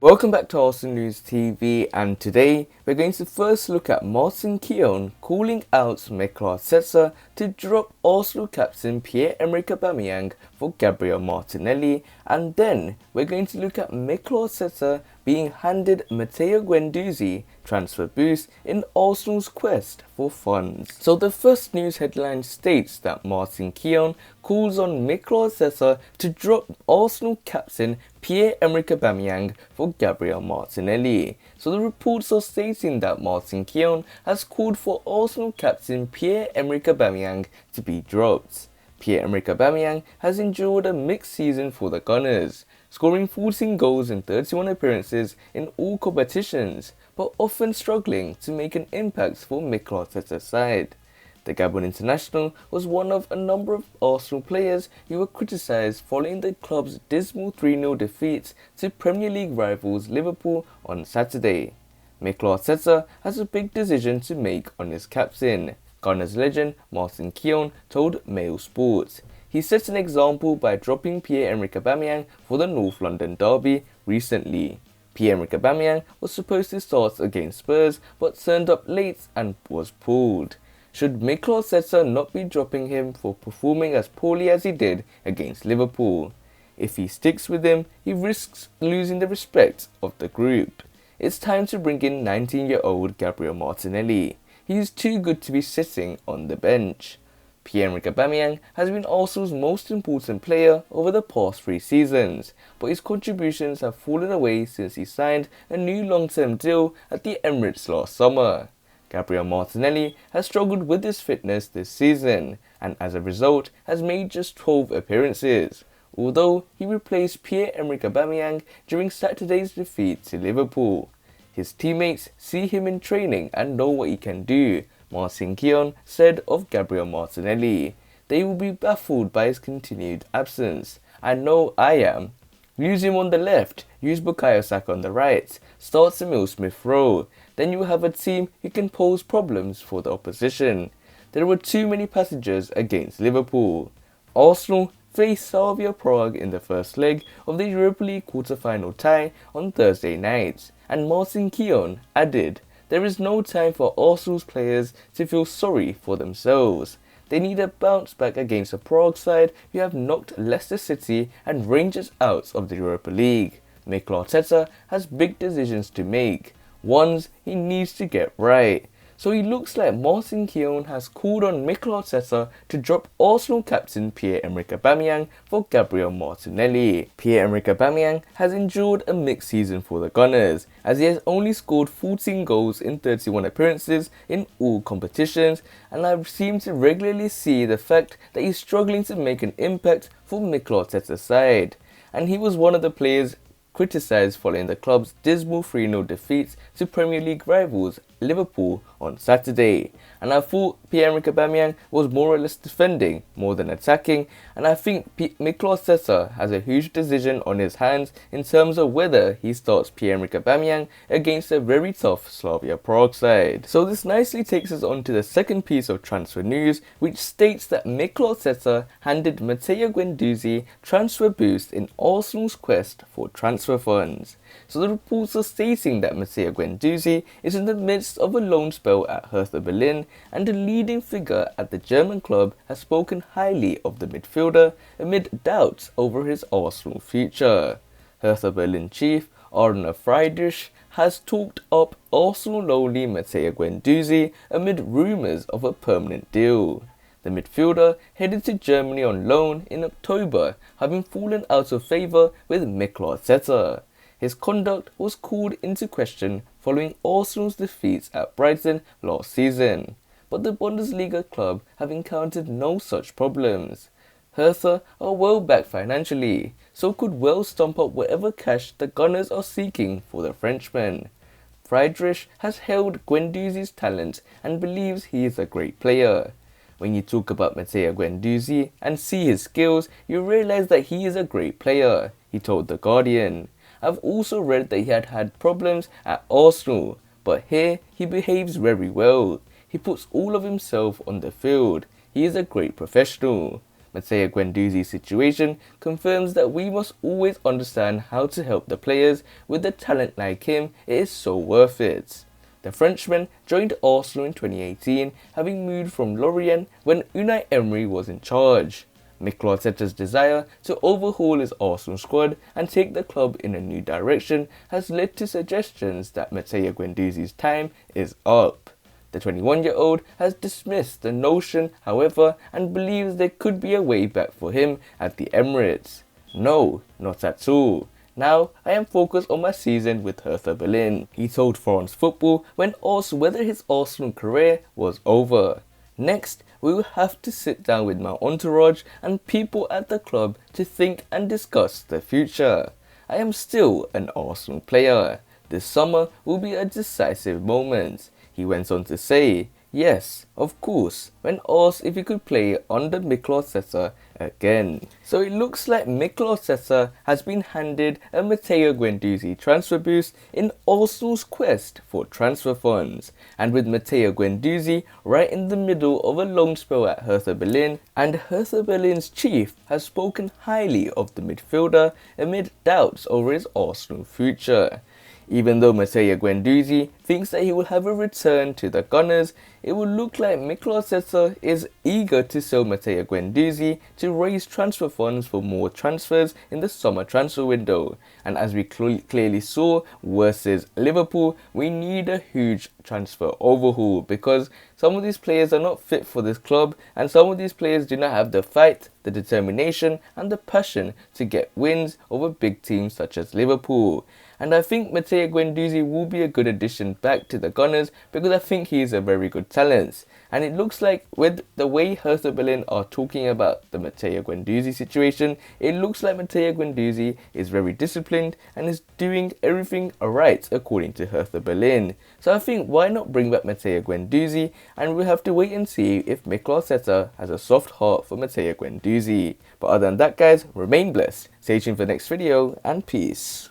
Welcome back to Arsenal News TV, and today we're going to first look at Keown calling out Mikel to drop Arsenal captain Pierre-Emerick Aubameyang for Gabriel Martinelli, and then we're going to look at Mikel being handed Matteo Guendouzi transfer boost in Arsenal's quest for funds. So the first news headline states that Keown calls on Mikel to drop Arsenal captain Pierre-Emerick Aubameyang for Gabriel Martinelli. So the reports are stating that Keown has called for Arsenal captain Pierre-Emerick Aubameyang to be dropped. Pierre-Emerick Aubameyang has endured a mixed season for the Gunners, scoring 14 goals in 31 appearances in all competitions, but often struggling to make an impact for Mikel Arteta's side. The Gabon international was one of a number of Arsenal players who were criticised following the club's dismal 3-0 defeat to Premier League rivals Liverpool on Saturday. Mikel Arteta has a big decision to make on his captain, Gunners legend Keown told Mail Sport. He set an example by dropping Pierre-Emerick Aubameyang for the North London derby recently. Pierre-Emerick Aubameyang was supposed to start against Spurs but turned up late and was pulled. Should Mikel Arteta not be dropping him for performing as poorly as he did against Liverpool? If he sticks with him, he risks losing the respect of the group. It's time to bring in 19-year-old Gabriel Martinelli. He is too good to be sitting on the bench. Pierre-Emerick Aubameyang has been Arsenal's most important player over the past 3 seasons, but his contributions have fallen away since he signed a new long-term deal at the Emirates last summer. Gabriel Martinelli has struggled with his fitness this season, and as a result has made just 12 appearances, although he replaced Pierre-Emerick Aubameyang during Saturday's defeat to Liverpool. His teammates see him in training and know what he can do, Keown said of Gabriel Martinelli. They will be baffled by his continued absence. I know I am. Use him on the left, use bukayo saka on the right, start Emil Smith-Rowe. Then you will have a team who can pose problems for the opposition. There were too many passengers against Liverpool. Arsenal faced Slavia Prague in the first leg of the Europa League quarter-final tie on Thursday night, and Keown added, "There is no time for Arsenal's players to feel sorry for themselves. They need a bounce back against a Prague side who have knocked Leicester City and Rangers out of the Europa League. Mikel Arteta has big decisions to make, ones he needs to get right." So it looks like Keown has called on Mikel Arteta to drop Arsenal captain Pierre-Emerick Aubameyang for Gabriel Martinelli. Pierre-Emerick Aubameyang has endured a mixed season for the Gunners, as he has only scored 14 goals in 31 appearances in all competitions, and I seem to regularly see the fact that he's struggling to make an impact for Mikel Arteta's side, and he was one of the players criticised following the club's dismal 3-0 defeat to Premier League rivals Liverpool on Saturday. And I thought Pierre-Emerick Aubameyang was more or less defending more than attacking, and I think Mikel Arteta has a huge decision on his hands in terms of whether he starts Pierre-Emerick Aubameyang against a very tough Slavia Prague side. So this nicely takes us on to the second piece of transfer news, which states that Mikel Arteta handed Matteo Guendouzi transfer boost in Arsenal's quest for transfer funds. So the reports are stating that Matteo Guendouzi is in the midst of a loan spell at Hertha Berlin, and the leading figure at the German club has spoken highly of the midfielder amid doubts over his Arsenal future. Hertha Berlin chief Arne Friedrich has talked up Arsenal loanee Matteo Guendouzi amid rumours of a permanent deal. The midfielder headed to Germany on loan in October, having fallen out of favour with Mikel Arteta. His conduct was called into question following Arsenal's defeats at Brighton last season, but the Bundesliga club have encountered no such problems. Hertha are well back financially, so could well stump up whatever cash the Gunners are seeking for the Frenchman. Friedrich has hailed Guendouzi's talent and believes he is a great player. When you talk about Matteo Guendouzi and see his skills, you realise that he is a great player, he told The Guardian. I've also read that he had problems at Arsenal, but here he behaves very well. He puts all of himself on the field. He is a great professional. Matteo Guendouzi's situation confirms that we must always understand how to help the players. With a talent like him, it is so worth it. The Frenchman joined Arsenal in 2018, having moved from Lorient when Unai Emery was in charge. Mikel Arteta's desire to overhaul his Arsenal squad and take the club in a new direction has led to suggestions that Matteo Guendouzi's time is up. The 21-year-old has dismissed the notion, however, and believes there could be a way back for him at the Emirates. No, not at all. Now, I am focused on my season with Hertha Berlin, he told France Football when asked whether his Arsenal career was over. Next, we will have to sit down with my entourage and people at the club to think and discuss the future. I am still an Arsenal player. This summer will be a decisive moment. He went on to say, yes, of course, when asked if he could play under Mikel Arteta again. So it looks like Mikel Arteta has been handed a Matteo Guendouzi transfer boost in Arsenal's quest for transfer funds. And with Matteo Guendouzi right in the middle of a long spell at Hertha Berlin, and Hertha Berlin's chief has spoken highly of the midfielder amid doubts over his Arsenal future. Even though Matteo Guendouzi thinks that he will have a return to the Gunners, it will look like Mikel Arteta is eager to sell Matteo Guendouzi to raise transfer funds for more transfers in the summer transfer window. And as we clearly saw versus Liverpool, we need a huge transfer overhaul because some of these players are not fit for this club and some of these players do not have the fight, the determination and the passion to get wins over big teams such as Liverpool. And I think Matteo Guendouzi will be a good addition back to the Gunners because I think he is a very good talent. And it looks like with the way Hertha Berlin are talking about the Matteo Guendouzi situation, it looks like Matteo Guendouzi is very disciplined and is doing everything right according to Hertha Berlin. So I think why not bring back Matteo Guendouzi, and we'll have to wait and see if Mikel Arteta has a soft heart for Matteo Guendouzi. But other than that guys, remain blessed, stay tuned for the next video and peace.